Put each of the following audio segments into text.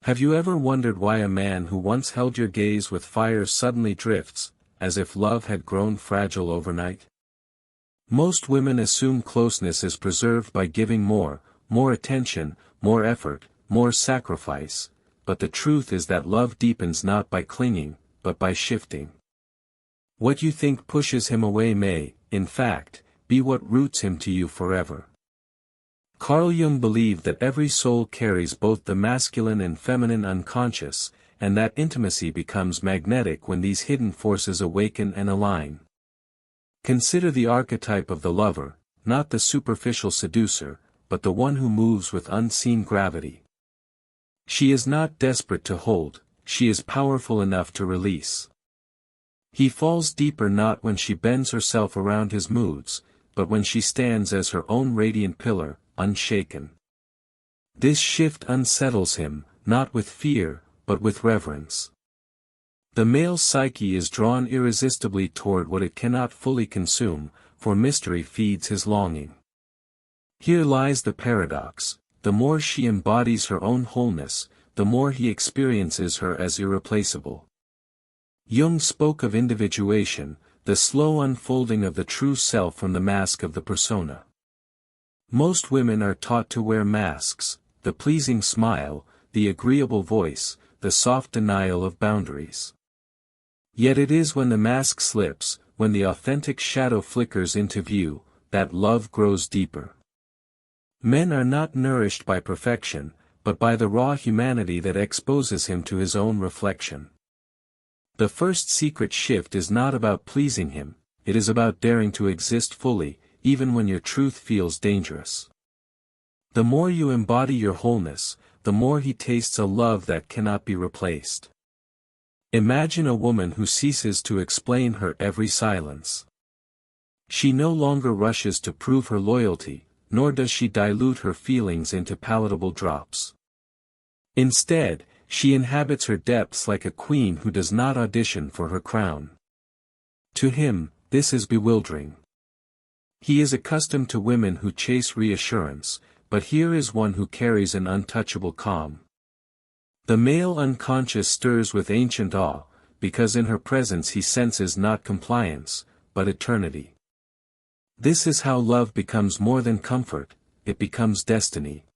Have you ever wondered why a man who once held your gaze with fire suddenly drifts, as if love had grown fragile overnight? Most women assume closeness is preserved by giving more attention, more effort, more sacrifice, but the truth is that love deepens not by clinging, but by shifting. What you think pushes him away may, in fact, be what roots him to you forever. Carl Jung believed that every soul carries both the masculine and feminine unconscious, and that intimacy becomes magnetic when these hidden forces awaken and align. Consider the archetype of the lover, not the superficial seducer, but the one who moves with unseen gravity. She is not desperate to hold, she is powerful enough to release. He falls deeper not when she bends herself around his moods, but when she stands as her own radiant pillar, unshaken. This shift unsettles him, not with fear, but with reverence. The male psyche is drawn irresistibly toward what it cannot fully consume, for mystery feeds his longing. Here lies the paradox: the more she embodies her own wholeness, the more he experiences her as irreplaceable. Jung spoke of individuation, the slow unfolding of the true self from the mask of the persona. Most women are taught to wear masks: the pleasing smile, the agreeable voice, the soft denial of boundaries. Yet it is when the mask slips, when the authentic shadow flickers into view, that love grows deeper. Men are not nourished by perfection, but by the raw humanity that exposes him to his own reflection. The first secret shift is not about pleasing him, it is about daring to exist fully, even when your truth feels dangerous. The more you embody your wholeness, the more he tastes a love that cannot be replaced. Imagine a woman who ceases to explain her every silence. She no longer rushes to prove her loyalty, nor does she dilute her feelings into palatable drops. Instead, she inhabits her depths like a queen who does not audition for her crown. To him, this is bewildering. He is accustomed to women who chase reassurance, but here is one who carries an untouchable calm. The male unconscious stirs with ancient awe, because in her presence he senses not compliance, but eternity. This is how love becomes more than comfort, it becomes destiny.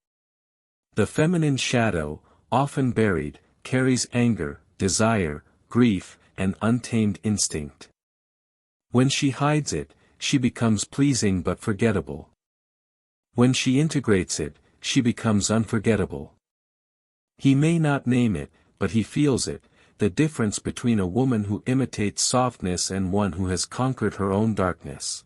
The feminine shadow, often buried, carries anger, desire, grief, and untamed instinct. When she hides it, she becomes pleasing but forgettable. When she integrates it, she becomes unforgettable. He may not name it, but he feels it, the difference between a woman who imitates softness and one who has conquered her own darkness.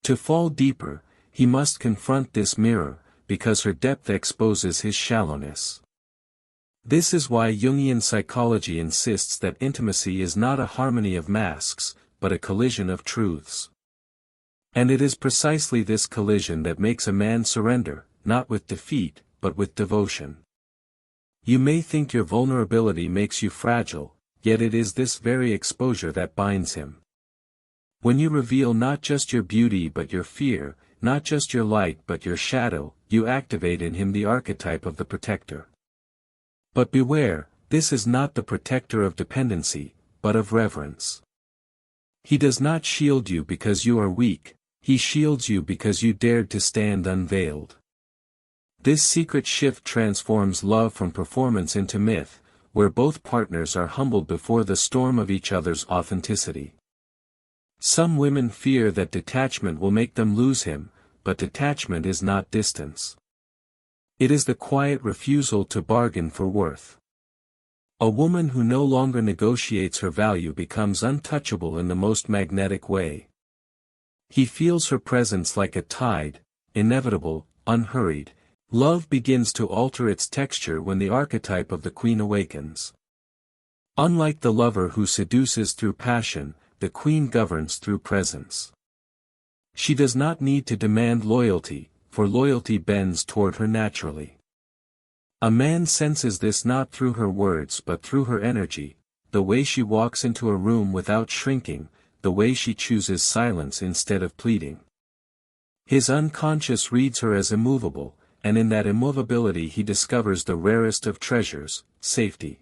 To fall deeper, he must confront this mirror, because her depth exposes his shallowness. This is why Jungian psychology insists that intimacy is not a harmony of masks, but a collision of truths. And it is precisely this collision that makes a man surrender, not with defeat, but with devotion. You may think your vulnerability makes you fragile, yet it is this very exposure that binds him. When you reveal not just your beauty but your fear, not just your light but your shadow, you activate in him the archetype of the protector. But beware, this is not the protector of dependency, but of reverence. He does not shield you because you are weak, he shields you because you dared to stand unveiled. This secret shift transforms love from performance into myth, where both partners are humbled before the storm of each other's authenticity. Some women fear that detachment will make them lose him, but detachment is not distance. It is the quiet refusal to bargain for worth. A woman who no longer negotiates her value becomes untouchable in the most magnetic way. He feels her presence like a tide, inevitable, unhurried. Love begins to alter its texture when the archetype of the queen awakens. Unlike the lover who seduces through passion, the queen governs through presence. She does not need to demand loyalty, for loyalty bends toward her naturally. A man senses this not through her words but through her energy, the way she walks into a room without shrinking, the way she chooses silence instead of pleading. His unconscious reads her as immovable, and in that immovability he discovers the rarest of treasures, safety.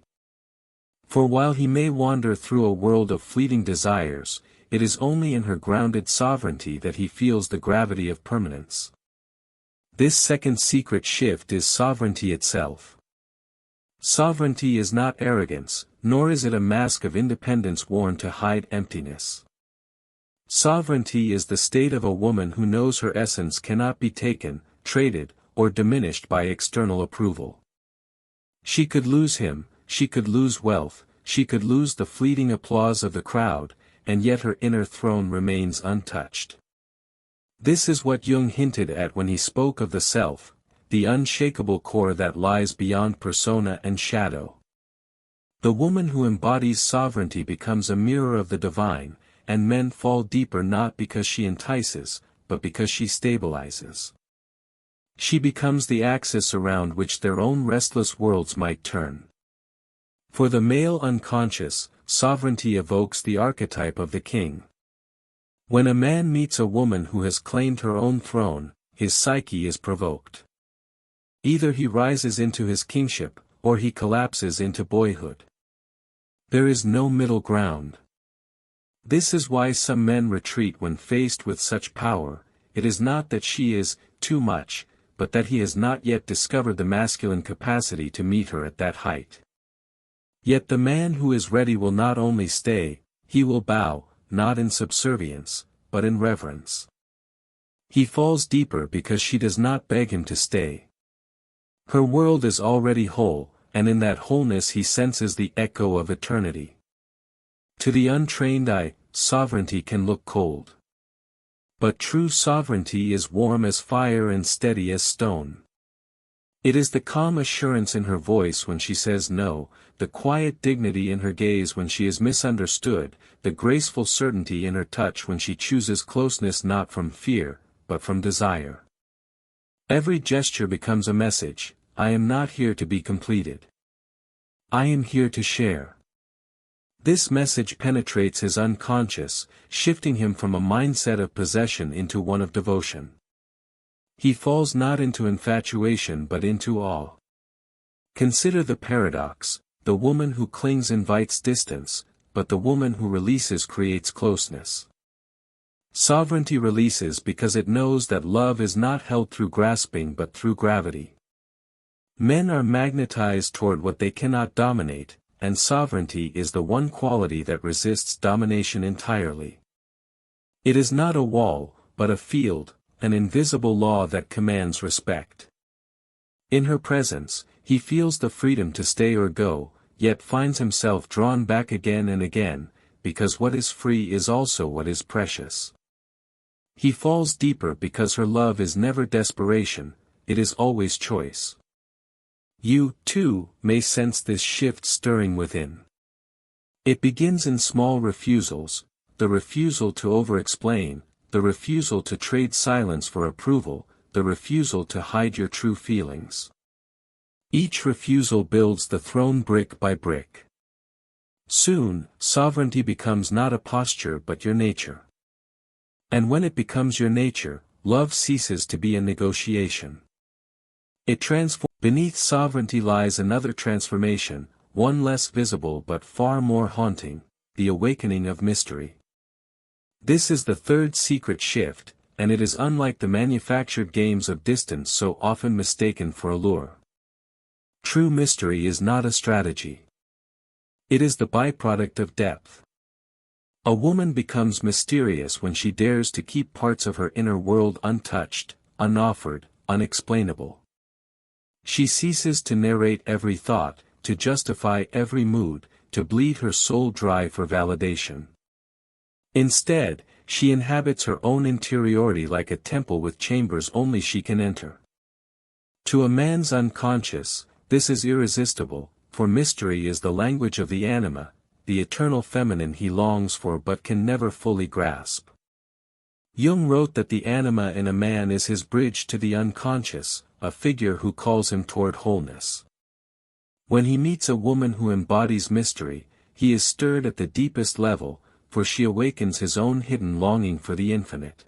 For while he may wander through a world of fleeting desires, it is only in her grounded sovereignty that he feels the gravity of permanence. This second secret shift is sovereignty itself. Sovereignty is not arrogance, nor is it a mask of independence worn to hide emptiness. Sovereignty is the state of a woman who knows her essence cannot be taken, traded, or diminished by external approval. She could lose him, she could lose wealth, she could lose the fleeting applause of the crowd, and yet her inner throne remains untouched. This is what Jung hinted at when he spoke of the self, the unshakable core that lies beyond persona and shadow. The woman who embodies sovereignty becomes a mirror of the divine, and men fall deeper not because she entices, but because she stabilizes. She becomes the axis around which their own restless worlds might turn. For the male unconscious, sovereignty evokes the archetype of the king. When a man meets a woman who has claimed her own throne, his psyche is provoked. Either he rises into his kingship, or he collapses into boyhood. There is no middle ground. This is why some men retreat when faced with such power. It is not that she is too much, but that he has not yet discovered the masculine capacity to meet her at that height. Yet the man who is ready will not only stay, he will bow, not in subservience, but in reverence. He falls deeper because she does not beg him to stay. Her world is already whole, and in that wholeness he senses the echo of eternity. To the untrained eye, sovereignty can look cold. But true sovereignty is warm as fire and steady as stone. It is the calm assurance in her voice when she says no, the quiet dignity in her gaze when she is misunderstood, the graceful certainty in her touch when she chooses closeness not from fear, but from desire. Every gesture becomes a message: I am not here to be completed. I am here to share. This message penetrates his unconscious, shifting him from a mindset of possession into one of devotion. He falls not into infatuation but into awe. Consider the paradox: the woman who clings invites distance, but the woman who releases creates closeness. Sovereignty releases because it knows that love is not held through grasping but through gravity. Men are magnetized toward what they cannot dominate, and sovereignty is the one quality that resists domination entirely. It is not a wall, but a field, an invisible law that commands respect. In her presence, he feels the freedom to stay or go, yet finds himself drawn back again and again, because what is free is also what is precious. He falls deeper because her love is never desperation, it is always choice. You, too, may sense this shift stirring within. It begins in small refusals: the refusal to over-explain, the refusal to trade silence for approval, the refusal to hide your true feelings. Each refusal builds the throne brick by brick. Soon, sovereignty becomes not a posture but your nature. And when it becomes your nature, love ceases to be a negotiation. It transforms. Beneath sovereignty lies another transformation, one less visible but far more haunting: the awakening of mystery. This is the third secret shift, and it is unlike the manufactured games of distance so often mistaken for allure. True mystery is not a strategy. It is the byproduct of depth. A woman becomes mysterious when she dares to keep parts of her inner world untouched, unoffered, unexplainable. She ceases to narrate every thought, to justify every mood, to bleed her soul dry for validation. Instead, she inhabits her own interiority like a temple with chambers only she can enter. To a man's unconscious, this is irresistible, for mystery is the language of the anima, the eternal feminine he longs for but can never fully grasp. Jung wrote that the anima in a man is his bridge to the unconscious, a figure who calls him toward wholeness. When he meets a woman who embodies mystery, he is stirred at the deepest level, for she awakens his own hidden longing for the infinite.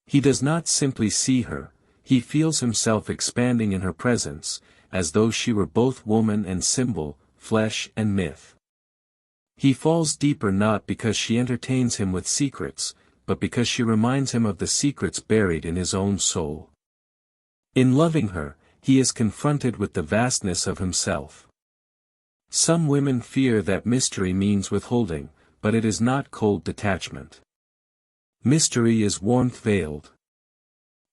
He does not simply see her, he feels himself expanding in her presence, as though she were both woman and symbol, flesh and myth. He falls deeper not because she entertains him with secrets, but because she reminds him of the secrets buried in his own soul. In loving her, he is confronted with the vastness of himself. Some women fear that mystery means withholding, but it is not cold detachment. Mystery is warmth veiled.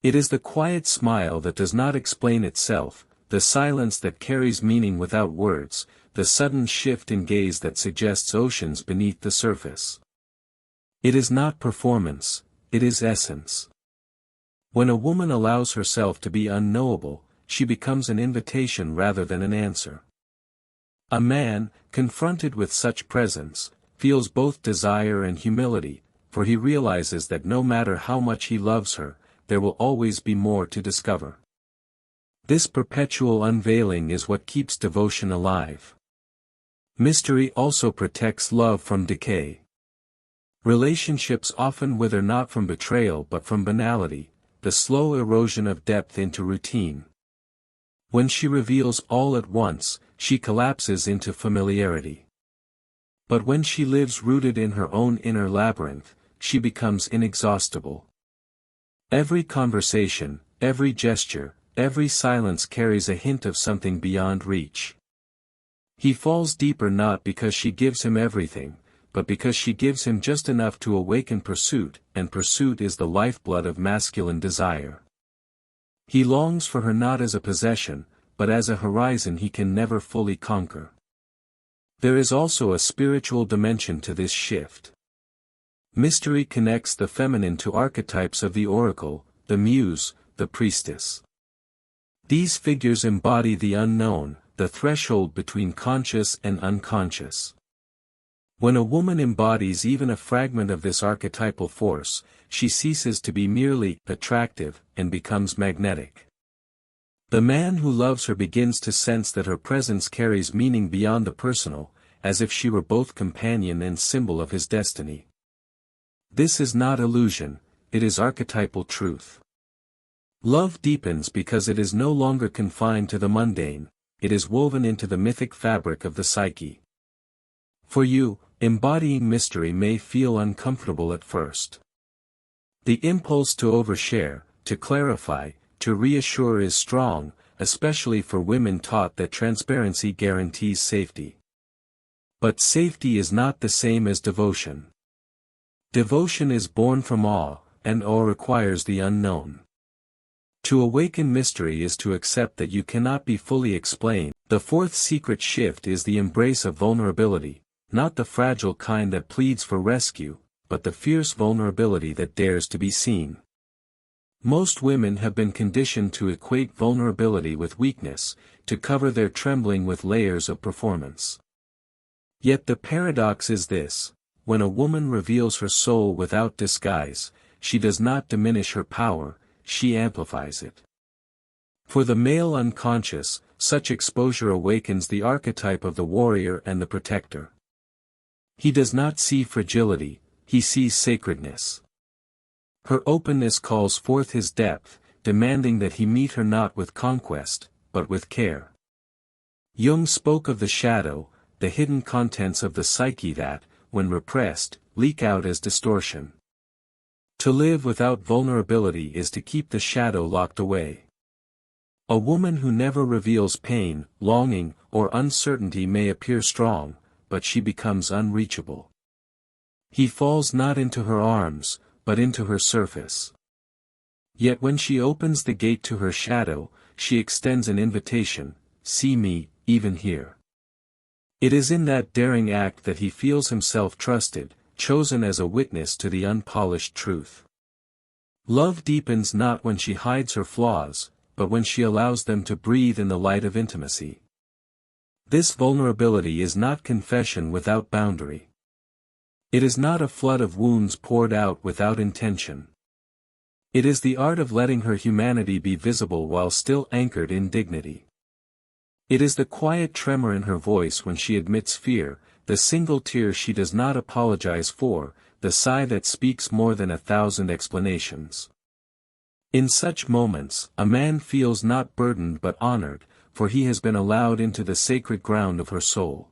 It is the quiet smile that does not explain itself, the silence that carries meaning without words, the sudden shift in gaze that suggests oceans beneath the surface. It is not performance, it is essence. When a woman allows herself to be unknowable, she becomes an invitation rather than an answer. A man, confronted with such presence, feels both desire and humility, for he realizes that no matter how much he loves her, there will always be more to discover. This perpetual unveiling is what keeps devotion alive. Mystery also protects love from decay. Relationships often wither not from betrayal but from banality, the slow erosion of depth into routine. When she reveals all at once, she collapses into familiarity. But when she lives rooted in her own inner labyrinth, she becomes inexhaustible. Every conversation, every gesture, every silence carries a hint of something beyond reach. He falls deeper not because she gives him everything, but because she gives him just enough to awaken pursuit, and pursuit is the lifeblood of masculine desire. He longs for her not as a possession, but as a horizon he can never fully conquer. There is also a spiritual dimension to this shift. Mystery connects the feminine to archetypes of the oracle, the muse, the priestess. These figures embody the unknown, the threshold between conscious and unconscious. When a woman embodies even a fragment of this archetypal force, she ceases to be merely attractive and becomes magnetic. The man who loves her begins to sense that her presence carries meaning beyond the personal, as if she were both companion and symbol of his destiny. This is not illusion, it is archetypal truth. Love deepens because it is no longer confined to the mundane, it is woven into the mythic fabric of the psyche. For you, embodying mystery may feel uncomfortable at first. The impulse to overshare, to clarify, to reassure is strong, especially for women taught that transparency guarantees safety. But safety is not the same as devotion. Devotion is born from awe, and awe requires the unknown. To awaken mystery is to accept that you cannot be fully explained. The fourth secret shift is the embrace of vulnerability, not the fragile kind that pleads for rescue, but the fierce vulnerability that dares to be seen. Most women have been conditioned to equate vulnerability with weakness, to cover their trembling with layers of performance. Yet the paradox is this: when a woman reveals her soul without disguise, she does not diminish her power, she amplifies it. For the male unconscious, such exposure awakens the archetype of the warrior and the protector. He does not see fragility, he sees sacredness. Her openness calls forth his depth, demanding that he meet her not with conquest, but with care. Jung spoke of the shadow, the hidden contents of the psyche that, when repressed, leak out as distortion. To live without vulnerability is to keep the shadow locked away. A woman who never reveals pain, longing, or uncertainty may appear strong, but she becomes unreachable. He falls not into her arms, but into her surface. Yet when she opens the gate to her shadow, she extends an invitation: see me, even here. It is in that daring act that he feels himself trusted, chosen as a witness to the unpolished truth. Love deepens not when she hides her flaws, but when she allows them to breathe in the light of intimacy. This vulnerability is not confession without boundary. It is not a flood of wounds poured out without intention. It is the art of letting her humanity be visible while still anchored in dignity. It is the quiet tremor in her voice when she admits fear, the single tear she does not apologize for, the sigh that speaks more than 1,000 explanations. In such moments, a man feels not burdened but honored, for he has been allowed into the sacred ground of her soul.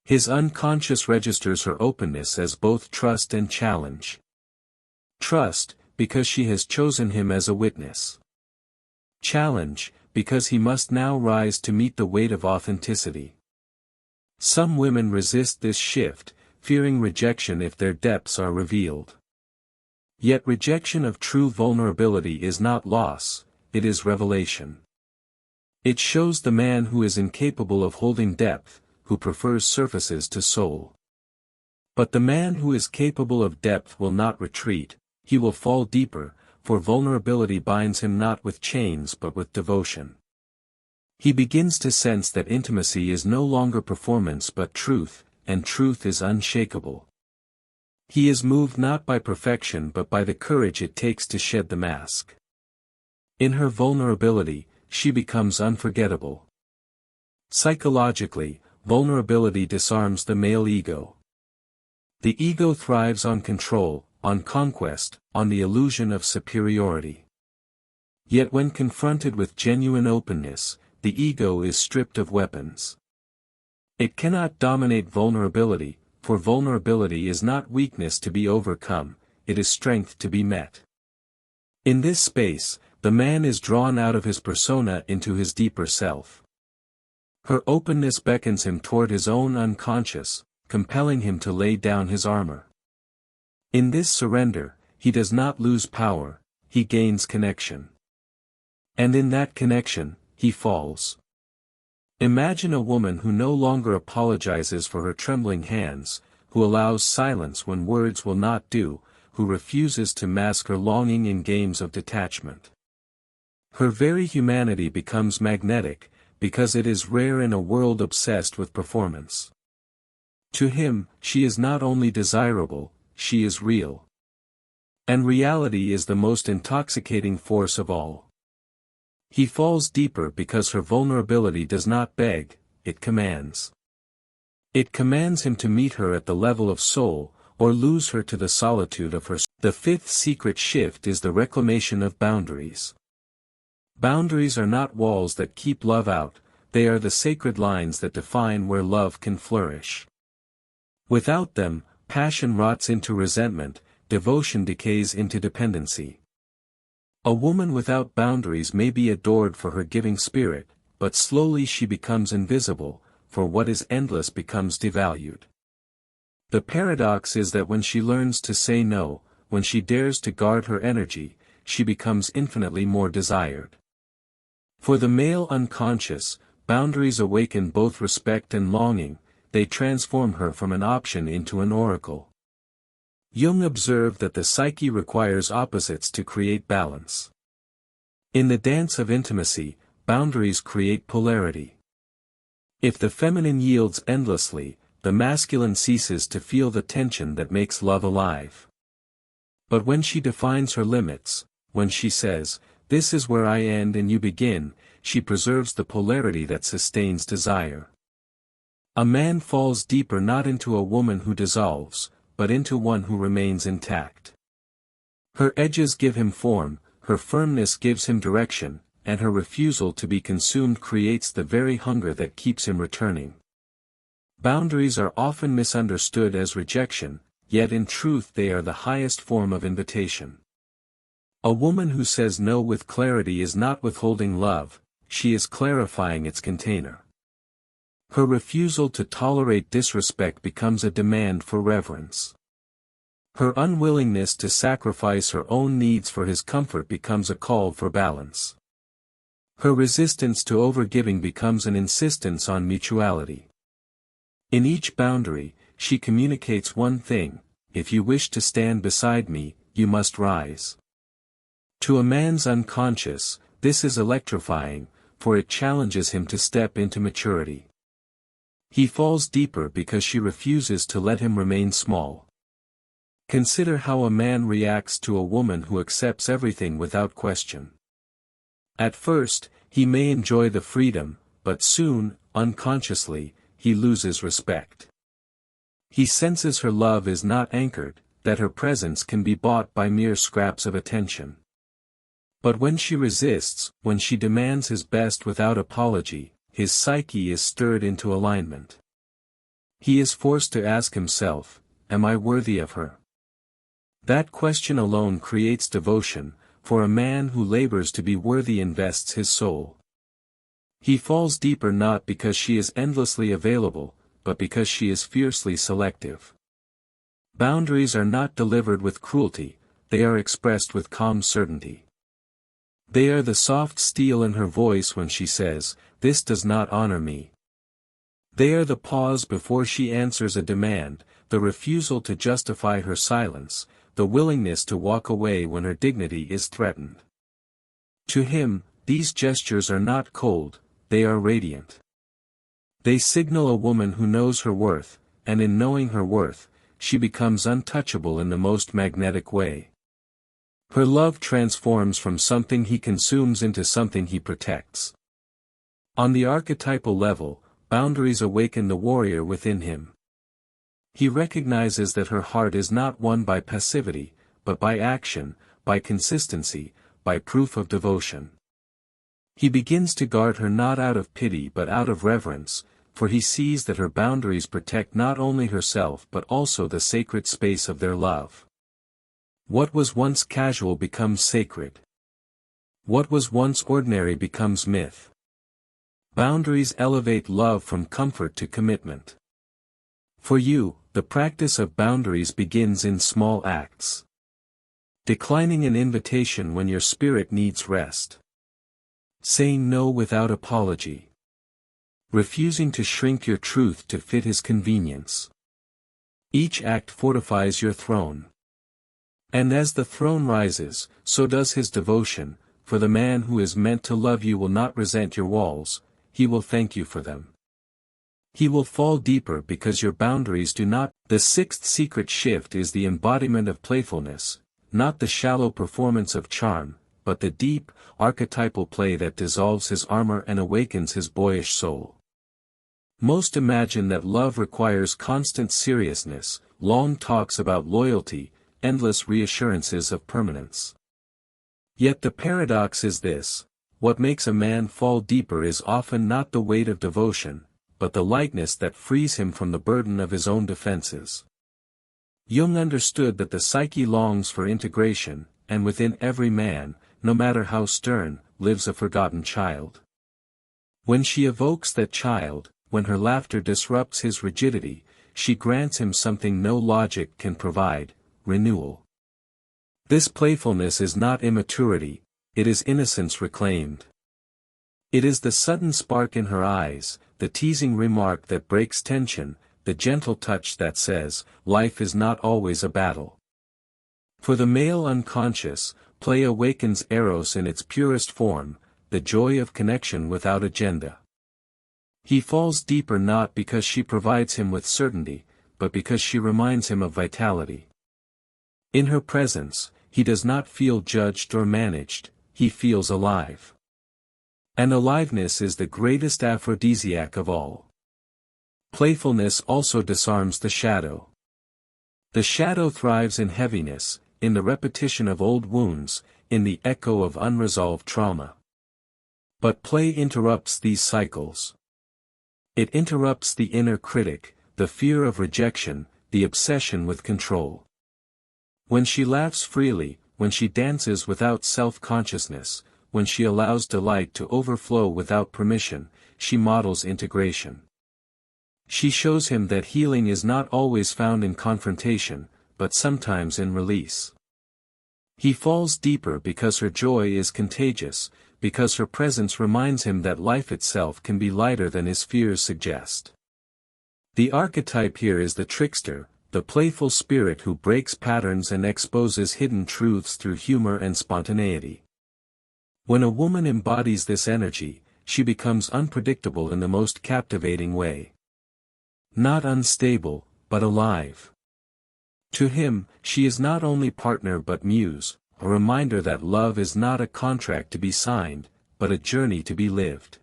His unconscious registers her openness as both trust and challenge. Trust, because she has chosen him as a witness. Challenge, because he must now rise to meet the weight of authenticity. Some women resist this shift, fearing rejection if their depths are revealed. Yet rejection of true vulnerability is not loss, it is revelation. It shows the man who is incapable of holding depth, who prefers surfaces to soul. But the man who is capable of depth will not retreat, he will fall deeper, for vulnerability binds him not with chains but with devotion. He begins to sense that intimacy is no longer performance but truth, and truth is unshakable. He is moved not by perfection but by the courage it takes to shed the mask. In her vulnerability, she becomes unforgettable. Psychologically, vulnerability disarms the male ego. The ego thrives on control, on conquest, on the illusion of superiority. Yet when confronted with genuine openness, the ego is stripped of weapons. It cannot dominate vulnerability, for vulnerability is not weakness to be overcome, it is strength to be met. In this space, the man is drawn out of his persona into his deeper self. Her openness beckons him toward his own unconscious, compelling him to lay down his armor. In this surrender, he does not lose power, he gains connection. And in that connection, he falls. Imagine a woman who no longer apologizes for her trembling hands, who allows silence when words will not do, who refuses to mask her longing in games of detachment. Her very humanity becomes magnetic, because it is rare in a world obsessed with performance. To him, she is not only desirable, she is real. And reality is the most intoxicating force of all. He falls deeper because her vulnerability does not beg, it commands. It commands him to meet her at the level of soul, or lose her to the solitude of her soul. The fifth secret shift is the reclamation of boundaries. Boundaries are not walls that keep love out, they are the sacred lines that define where love can flourish. Without them, passion rots into resentment, devotion decays into dependency. A woman without boundaries may be adored for her giving spirit, but slowly she becomes invisible, for what is endless becomes devalued. The paradox is that when she learns to say no, when she dares to guard her energy, she becomes infinitely more desired. For the male unconscious, boundaries awaken both respect and longing, they transform her from an option into an oracle. Jung observed that the psyche requires opposites to create balance. In the dance of intimacy, boundaries create polarity. If the feminine yields endlessly, the masculine ceases to feel the tension that makes love alive. But when she defines her limits, when she says, "This is where I end and you begin," she preserves the polarity that sustains desire. A man falls deeper not into a woman who dissolves, but into one who remains intact. Her edges give him form, her firmness gives him direction, and her refusal to be consumed creates the very hunger that keeps him returning. Boundaries are often misunderstood as rejection, yet in truth they are the highest form of invitation. A woman who says no with clarity is not withholding love, she is clarifying its container. Her refusal to tolerate disrespect becomes a demand for reverence. Her unwillingness to sacrifice her own needs for his comfort becomes a call for balance. Her resistance to overgiving becomes an insistence on mutuality. In each boundary, she communicates one thing: if you wish to stand beside me, you must rise. To a man's unconscious, this is electrifying, for it challenges him to step into maturity. He falls deeper because she refuses to let him remain small. Consider how a man reacts to a woman who accepts everything without question. At first, he may enjoy the freedom, but soon, unconsciously, he loses respect. He senses her love is not anchored, that her presence can be bought by mere scraps of attention. But when she resists, when she demands his best without apology, his psyche is stirred into alignment. He is forced to ask himself, am I worthy of her? That question alone creates devotion, for a man who labors to be worthy invests his soul. He falls deeper not because she is endlessly available, but because she is fiercely selective. Boundaries are not delivered with cruelty, they are expressed with calm certainty. They are the soft steel in her voice when she says, "This does not honor me." They are the pause before she answers a demand, the refusal to justify her silence, the willingness to walk away when her dignity is threatened. To him, these gestures are not cold, they are radiant. They signal a woman who knows her worth, and in knowing her worth, she becomes untouchable in the most magnetic way. Her love transforms from something he consumes into something he protects. On the archetypal level, boundaries awaken the warrior within him. He recognizes that her heart is not won by passivity, but by action, by consistency, by proof of devotion. He begins to guard her not out of pity but out of reverence, for he sees that her boundaries protect not only herself but also the sacred space of their love. What was once casual becomes sacred. What was once ordinary becomes myth. Boundaries elevate love from comfort to commitment. For you, the practice of boundaries begins in small acts. Declining an invitation when your spirit needs rest. Saying no without apology. Refusing to shrink your truth to fit his convenience. Each act fortifies your throne. And as the throne rises, so does his devotion, for the man who is meant to love you will not resent your walls, he will thank you for them. He will fall deeper because your boundaries do not. The sixth secret shift is the embodiment of playfulness, not the shallow performance of charm, but the deep, archetypal play that dissolves his armor and awakens his boyish soul. Most imagine that love requires constant seriousness, long talks about loyalty, endless reassurances of permanence. Yet the paradox is this: what makes a man fall deeper is often not the weight of devotion, but the lightness that frees him from the burden of his own defenses. Jung understood that the psyche longs for integration, and within every man, no matter how stern, lives a forgotten child. When she evokes that child, when her laughter disrupts his rigidity, she grants him something no logic can provide: renewal. This playfulness is not immaturity, it is innocence reclaimed. It is the sudden spark in her eyes, the teasing remark that breaks tension, the gentle touch that says, life is not always a battle. For the male unconscious, play awakens eros in its purest form, the joy of connection without agenda. He falls deeper not because she provides him with certainty, but because she reminds him of vitality. In her presence, he does not feel judged or managed, he feels alive. And aliveness is the greatest aphrodisiac of all. Playfulness also disarms the shadow. The shadow thrives in heaviness, in the repetition of old wounds, in the echo of unresolved trauma. But play interrupts these cycles. It interrupts the inner critic, the fear of rejection, the obsession with control. When she laughs freely, when she dances without self-consciousness, when she allows delight to overflow without permission, she models integration. She shows him that healing is not always found in confrontation, but sometimes in release. He falls deeper because her joy is contagious, because her presence reminds him that life itself can be lighter than his fears suggest. The archetype here is the trickster, the playful spirit who breaks patterns and exposes hidden truths through humor and spontaneity. When a woman embodies this energy, she becomes unpredictable in the most captivating way. Not unstable, but alive. To him, she is not only partner but muse, a reminder that love is not a contract to be signed, but a journey to be lived.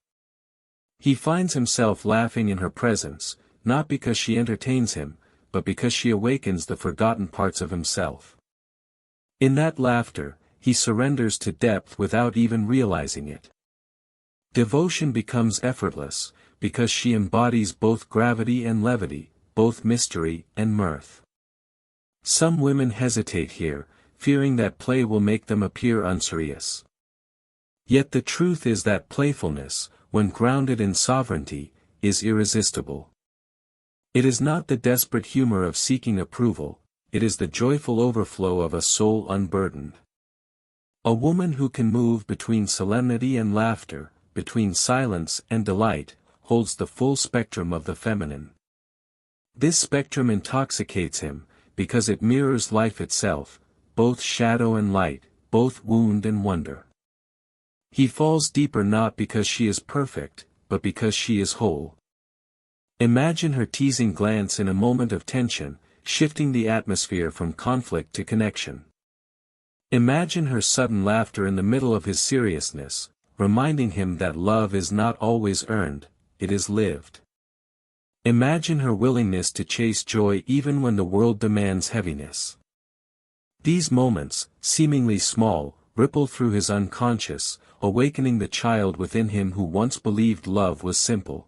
He finds himself laughing in her presence, not because she entertains him, but because she awakens the forgotten parts of himself. In that laughter, he surrenders to depth without even realizing it. Devotion becomes effortless, because she embodies both gravity and levity, both mystery and mirth. Some women hesitate here, fearing that play will make them appear unserious. Yet the truth is that playfulness, when grounded in sovereignty, is irresistible. It is not the desperate humor of seeking approval, it is the joyful overflow of a soul unburdened. A woman who can move between solemnity and laughter, between silence and delight, holds the full spectrum of the feminine. This spectrum intoxicates him, because it mirrors life itself, both shadow and light, both wound and wonder. He falls deeper not because she is perfect, but because she is whole. Imagine her teasing glance in a moment of tension, shifting the atmosphere from conflict to connection. Imagine her sudden laughter in the middle of his seriousness, reminding him that love is not always earned, it is lived. Imagine her willingness to chase joy even when the world demands heaviness. These moments, seemingly small, ripple through his unconscious, awakening the child within him who once believed love was simple.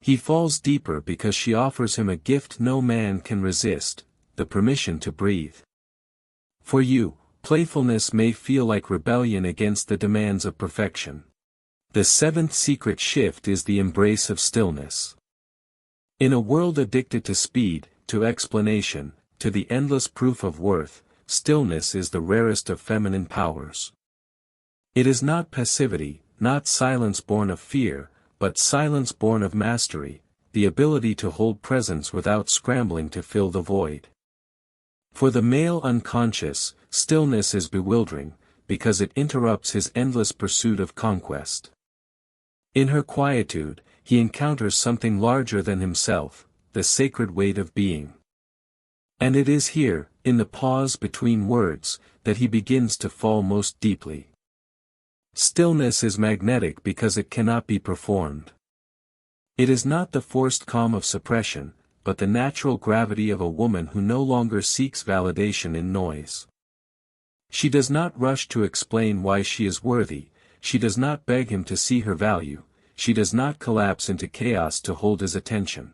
He falls deeper because she offers him a gift no man can resist, the permission to breathe. For you, playfulness may feel like rebellion against the demands of perfection. The seventh secret shift is the embrace of stillness. In a world addicted to speed, to explanation, to the endless proof of worth, stillness is the rarest of feminine powers. It is not passivity, not silence born of fear, but silence born of mastery, the ability to hold presence without scrambling to fill the void. For the male unconscious, stillness is bewildering, because it interrupts his endless pursuit of conquest. In her quietude, he encounters something larger than himself, the sacred weight of being. And it is here, in the pause between words, that he begins to fall most deeply. Stillness is magnetic because it cannot be performed. It is not the forced calm of suppression, but the natural gravity of a woman who no longer seeks validation in noise. She does not rush to explain why she is worthy, she does not beg him to see her value, she does not collapse into chaos to hold his attention.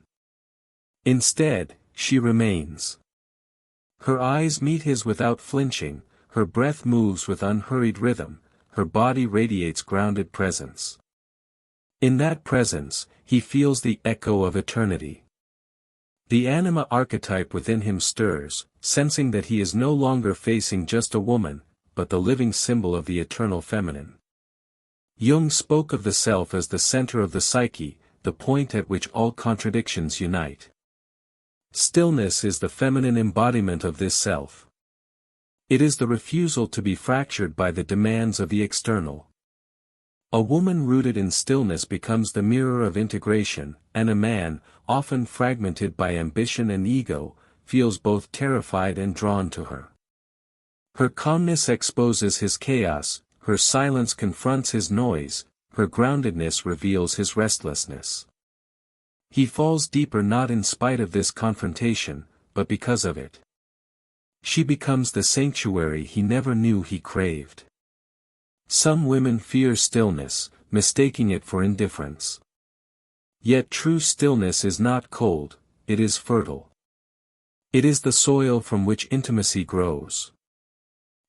Instead, she remains. Her eyes meet his without flinching, her breath moves with unhurried rhythm, her body radiates grounded presence. In that presence, he feels the echo of eternity. The anima archetype within him stirs, sensing that he is no longer facing just a woman, but the living symbol of the eternal feminine. Jung spoke of the self as the center of the psyche, the point at which all contradictions unite. Stillness is the feminine embodiment of this self. It is the refusal to be fractured by the demands of the external. A woman rooted in stillness becomes the mirror of integration, and a man, often fragmented by ambition and ego, feels both terrified and drawn to her. Her calmness exposes his chaos, her silence confronts his noise, her groundedness reveals his restlessness. He falls deeper not in spite of this confrontation, but because of it. She becomes the sanctuary he never knew he craved. Some women fear stillness, mistaking it for indifference. Yet true stillness is not cold, it is fertile. It is the soil from which intimacy grows.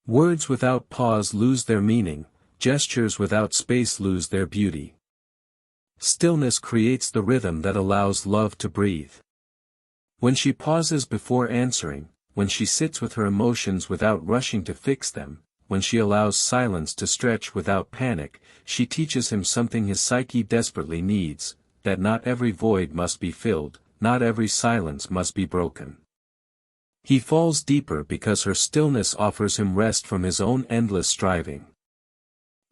Words without pause lose their meaning, gestures without space lose their beauty. Stillness creates the rhythm that allows love to breathe. When she pauses before answering, when she sits with her emotions without rushing to fix them, when she allows silence to stretch without panic, she teaches him something his psyche desperately needs, that not every void must be filled, not every silence must be broken. He falls deeper because her stillness offers him rest from his own endless striving.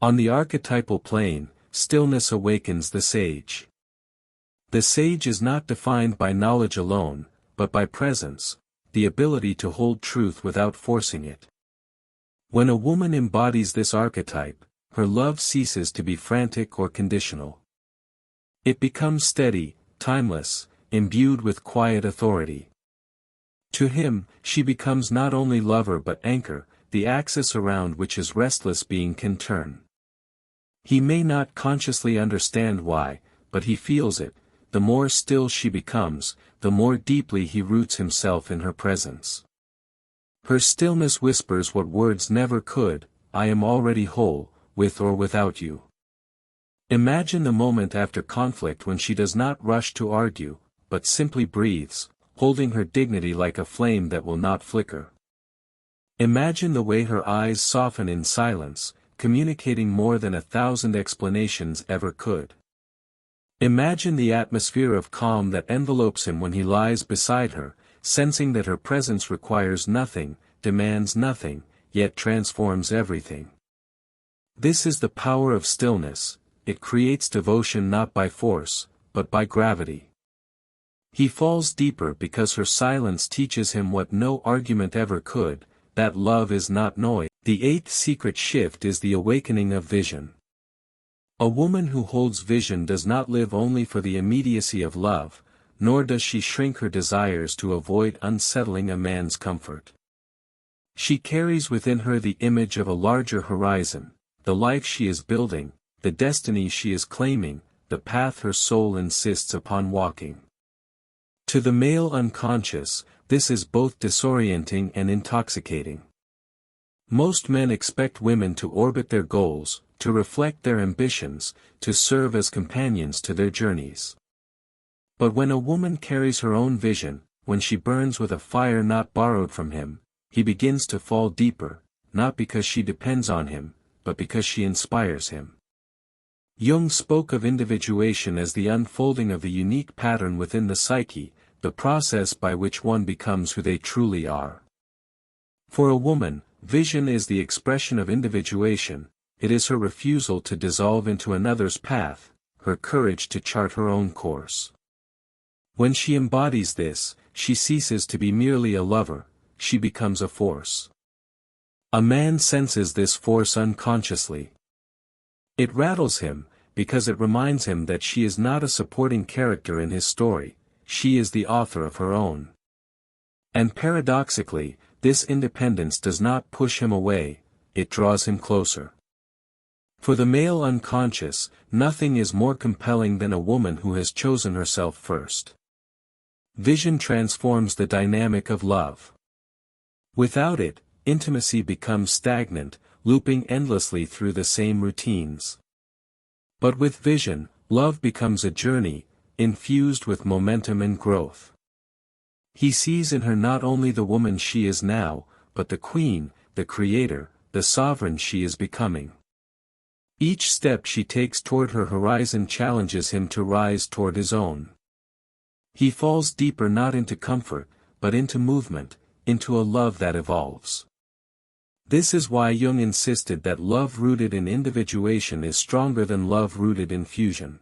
On the archetypal plane, stillness awakens the sage. The sage is not defined by knowledge alone, but by presence, the ability to hold truth without forcing it. When a woman embodies this archetype, her love ceases to be frantic or conditional. It becomes steady, timeless, imbued with quiet authority. To him, she becomes not only lover but anchor, the axis around which his restless being can turn. He may not consciously understand why, but he feels it. The more still she becomes, the more deeply he roots himself in her presence. Her stillness whispers what words never could: I am already whole, with or without you. Imagine the moment after conflict when she does not rush to argue, but simply breathes, holding her dignity like a flame that will not flicker. Imagine the way her eyes soften in silence, communicating more than 1,000 explanations ever could. Imagine the atmosphere of calm that envelopes him when he lies beside her, sensing that her presence requires nothing, demands nothing, yet transforms everything. This is the power of stillness. It creates devotion not by force, but by gravity. He falls deeper because her silence teaches him what no argument ever could, that love is not noise. The eighth secret shift is the awakening of vision. A woman who holds vision does not live only for the immediacy of love, nor does she shrink her desires to avoid unsettling a man's comfort. She carries within her the image of a larger horizon, the life she is building, the destiny she is claiming, the path her soul insists upon walking. To the male unconscious, this is both disorienting and intoxicating. Most men expect women to orbit their goals, to reflect their ambitions, to serve as companions to their journeys. But when a woman carries her own vision, when she burns with a fire not borrowed from him, he begins to fall deeper, not because she depends on him, but because she inspires him. Jung spoke of individuation as the unfolding of the unique pattern within the psyche, the process by which one becomes who they truly are. For a woman, vision is the expression of individuation. It is her refusal to dissolve into another's path, her courage to chart her own course. When she embodies this, she ceases to be merely a lover, she becomes a force. A man senses this force unconsciously. It rattles him, because it reminds him that she is not a supporting character in his story, she is the author of her own. And paradoxically, this independence does not push him away, it draws him closer. For the male unconscious, nothing is more compelling than a woman who has chosen herself first. Vision transforms the dynamic of love. Without it, intimacy becomes stagnant, looping endlessly through the same routines. But with vision, love becomes a journey, infused with momentum and growth. He sees in her not only the woman she is now, but the queen, the creator, the sovereign she is becoming. Each step she takes toward her horizon challenges him to rise toward his own. He falls deeper not into comfort, but into movement, into a love that evolves. This is why Jung insisted that love rooted in individuation is stronger than love rooted in fusion.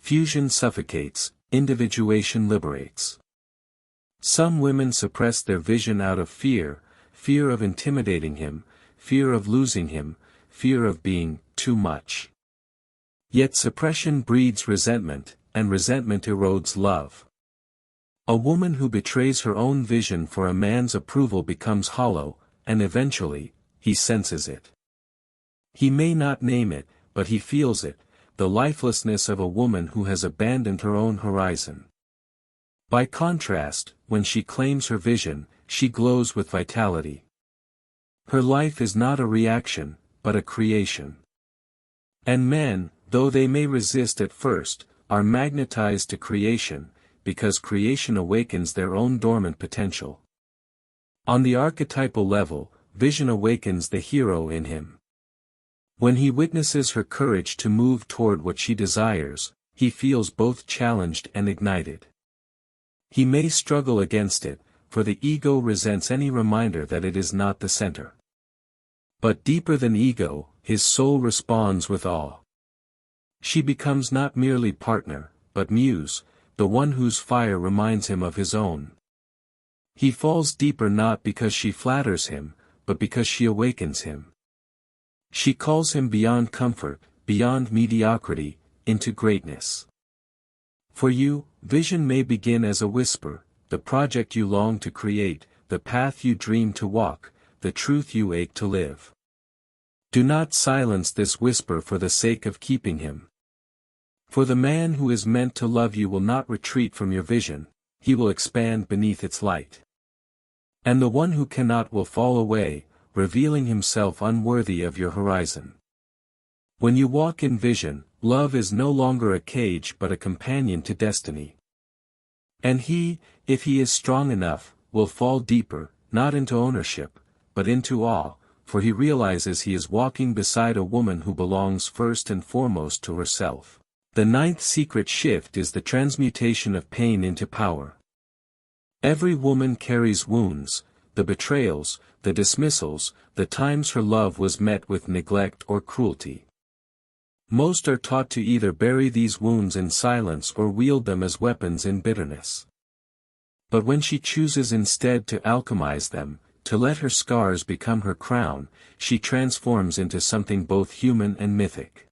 Fusion suffocates, individuation liberates. Some women suppress their vision out of fear, fear of intimidating him, fear of losing him, fear of being too much. Yet suppression breeds resentment, and resentment erodes love. A woman who betrays her own vision for a man's approval becomes hollow, and eventually, he senses it. He may not name it, but he feels it, the lifelessness of a woman who has abandoned her own horizon. By contrast, when she claims her vision, she glows with vitality. Her life is not a reaction, but a creation. And men, though they may resist at first, are magnetized to creation, because creation awakens their own dormant potential. On the archetypal level, vision awakens the hero in him. When he witnesses her courage to move toward what she desires, he feels both challenged and ignited. He may struggle against it, for the ego resents any reminder that it is not the center. But deeper than ego, his soul responds with awe. She becomes not merely partner, but muse, the one whose fire reminds him of his own. He falls deeper not because she flatters him, but because she awakens him. She calls him beyond comfort, beyond mediocrity, into greatness. For you, vision may begin as a whisper, the project you long to create, the path you dream to walk, the truth you ache to live. Do not silence this whisper for the sake of keeping him. For the man who is meant to love you will not retreat from your vision, he will expand beneath its light. And the one who cannot will fall away, revealing himself unworthy of your horizon. When you walk in vision, love is no longer a cage but a companion to destiny. And he, if he is strong enough, will fall deeper, not into ownership, but into awe, for he realizes he is walking beside a woman who belongs first and foremost to herself. The ninth secret shift is the transmutation of pain into power. Every woman carries wounds, the betrayals, the dismissals, the times her love was met with neglect or cruelty. Most are taught to either bury these wounds in silence or wield them as weapons in bitterness. But when she chooses instead to alchemize them, to let her scars become her crown, she transforms into something both human and mythic.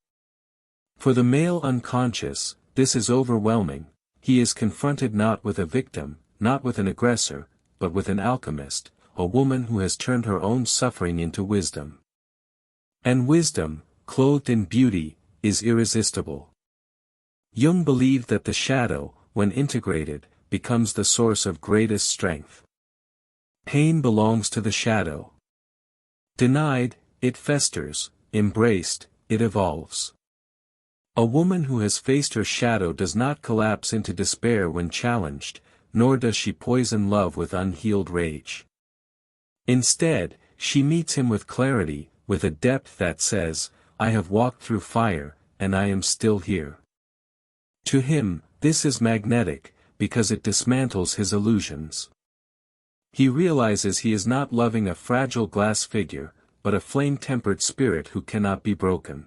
For the male unconscious, this is overwhelming. He is confronted not with a victim, not with an aggressor, but with an alchemist, a woman who has turned her own suffering into wisdom. And wisdom, clothed in beauty, is irresistible. Jung believed that the shadow, when integrated, becomes the source of greatest strength. Pain belongs to the shadow. Denied, it festers; embraced, it evolves. A woman who has faced her shadow does not collapse into despair when challenged, nor does she poison love with unhealed rage. Instead, she meets him with clarity, with a depth that says, "I have walked through fire, and I am still here." To him, this is magnetic, because it dismantles his illusions. He realizes he is not loving a fragile glass figure, but a flame-tempered spirit who cannot be broken.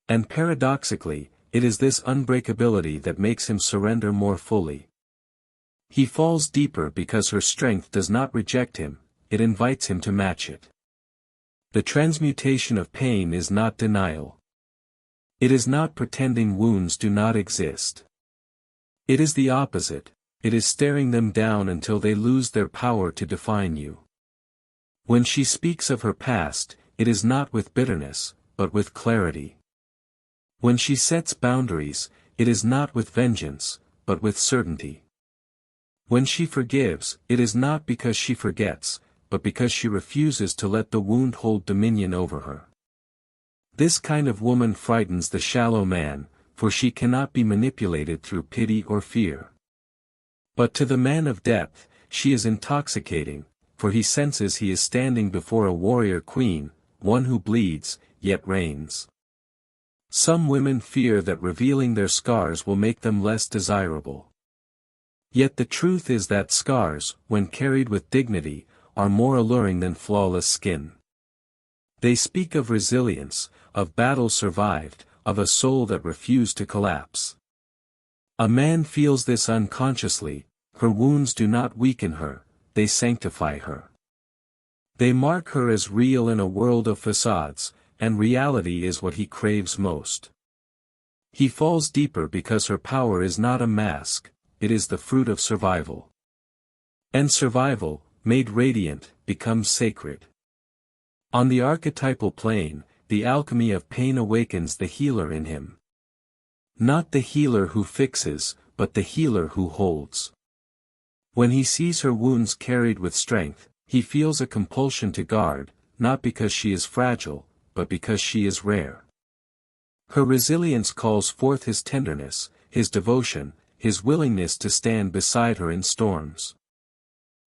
And paradoxically, it is this unbreakability that makes him surrender more fully. He falls deeper because her strength does not reject him, it invites him to match it. The transmutation of pain is not denial. It is not pretending wounds do not exist. It is the opposite, it is staring them down until they lose their power to define you. When she speaks of her past, it is not with bitterness, but with clarity. When she sets boundaries, it is not with vengeance, but with certainty. When she forgives, it is not because she forgets, but because she refuses to let the wound hold dominion over her. This kind of woman frightens the shallow man, for she cannot be manipulated through pity or fear. But to the man of depth, she is intoxicating, for he senses he is standing before a warrior queen, one who bleeds, yet reigns. Some women fear that revealing their scars will make them less desirable. Yet the truth is that scars, when carried with dignity, are more alluring than flawless skin. They speak of resilience, of battles survived, of a soul that refused to collapse. A man feels this unconsciously. Her wounds do not weaken her, they sanctify her. They mark her as real in a world of facades, and reality is what he craves most. He falls deeper because her power is not a mask, it is the fruit of survival. And survival, made radiant, becomes sacred. On the archetypal plane, the alchemy of pain awakens the healer in him. Not the healer who fixes, but the healer who holds. When he sees her wounds carried with strength, he feels a compulsion to guard, not because she is fragile, but because she is rare. Her resilience calls forth his tenderness, his devotion, his willingness to stand beside her in storms.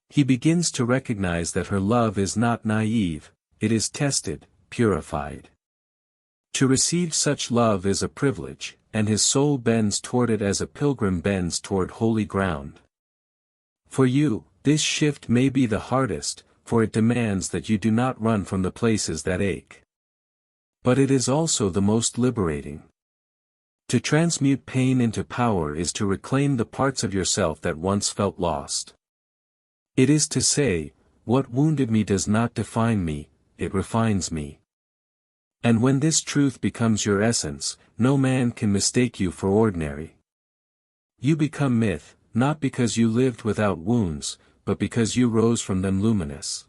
He begins to recognize that her love is not naive, it is tested, purified. To receive such love is a privilege, and his soul bends toward it as a pilgrim bends toward holy ground. For you, this shift may be the hardest, for it demands that you do not run from the places that ache. But it is also the most liberating. To transmute pain into power is to reclaim the parts of yourself that once felt lost. It is to say, what wounded me does not define me, it refines me. And when this truth becomes your essence, no man can mistake you for ordinary. You become myth, not because you lived without wounds, but because you rose from them luminous.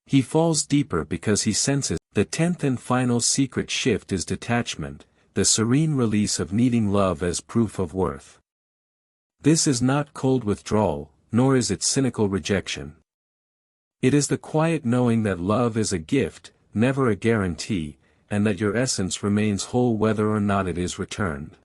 He falls deeper because he senses. The 10th and final secret shift is detachment, the serene release of needing love as proof of worth. This is not cold withdrawal, nor is it cynical rejection. It is the quiet knowing that love is a gift, never a guarantee, and that your essence remains whole whether or not it is returned.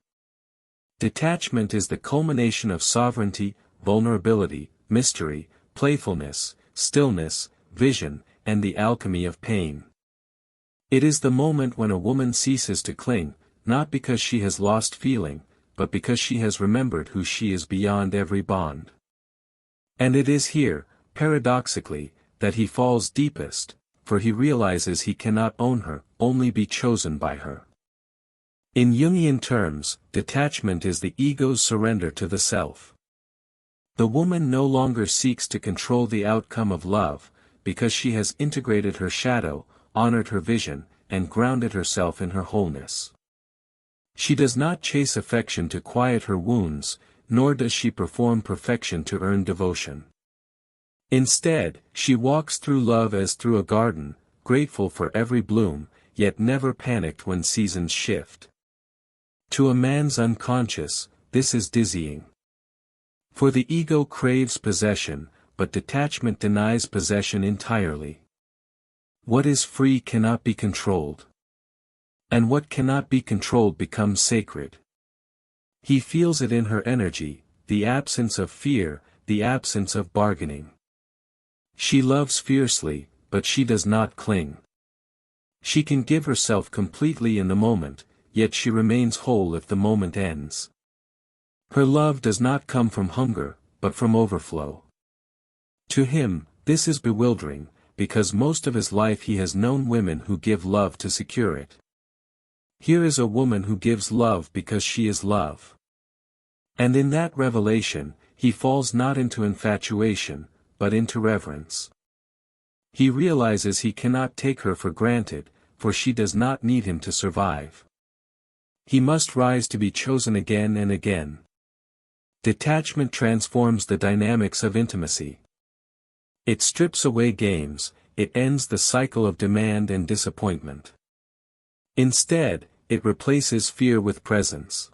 Detachment is the culmination of sovereignty, vulnerability, mystery, playfulness, stillness, vision, and the alchemy of pain. It is the moment when a woman ceases to cling, not because she has lost feeling, but because she has remembered who she is beyond every bond. And it is here, paradoxically, that he falls deepest, for he realizes he cannot own her, only be chosen by her. In Jungian terms, detachment is the ego's surrender to the self. The woman no longer seeks to control the outcome of love, because she has integrated her shadow, honored her vision, and grounded herself in her wholeness. She does not chase affection to quiet her wounds, nor does she perform perfection to earn devotion. Instead, she walks through love as through a garden, grateful for every bloom, yet never panicked when seasons shift. To a man's unconscious, this is dizzying. For the ego craves possession, but detachment denies possession entirely. What is free cannot be controlled. And what cannot be controlled becomes sacred. He feels it in her energy, the absence of fear, the absence of bargaining. She loves fiercely, but she does not cling. She can give herself completely in the moment, yet she remains whole if the moment ends. Her love does not come from hunger, but from overflow. To him, this is bewildering, because most of his life he has known women who give love to secure it. Here is a woman who gives love because she is love. And in that revelation, he falls not into infatuation, but into reverence. He realizes he cannot take her for granted, for she does not need him to survive. He must rise to be chosen again and again. Detachment transforms the dynamics of intimacy. It strips away games, it ends the cycle of demand and disappointment. Instead, it replaces fear with presence.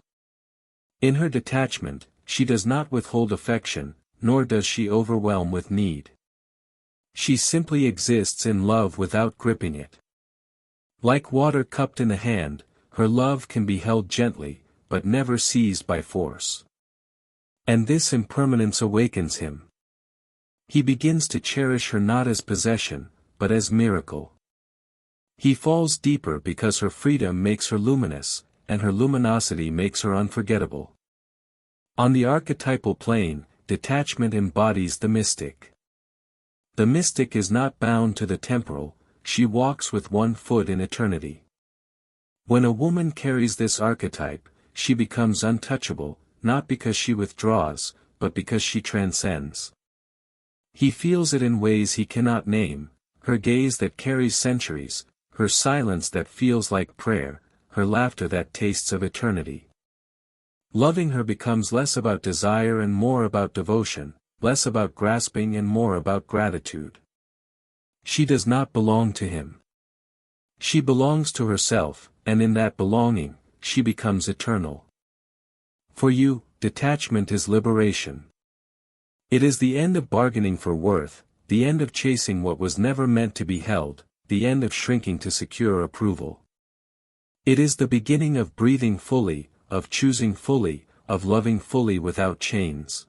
In her detachment, she does not withhold affection, nor does she overwhelm with need. She simply exists in love without gripping it. Like water cupped in a hand, her love can be held gently, but never seized by force. And this impermanence awakens him. He begins to cherish her not as possession, but as miracle. He falls deeper because her freedom makes her luminous, and her luminosity makes her unforgettable. On the archetypal plane, detachment embodies the mystic. The mystic is not bound to the temporal, she walks with one foot in eternity. When a woman carries this archetype, she becomes untouchable, not because she withdraws, but because she transcends. He feels it in ways he cannot name, her gaze that carries centuries, her silence that feels like prayer, her laughter that tastes of eternity. Loving her becomes less about desire and more about devotion, less about grasping and more about gratitude. She does not belong to him. She belongs to herself, and in that belonging, she becomes eternal. For you, detachment is liberation. It is the end of bargaining for worth, the end of chasing what was never meant to be held, the end of shrinking to secure approval. It is the beginning of breathing fully, of choosing fully, of loving fully without chains.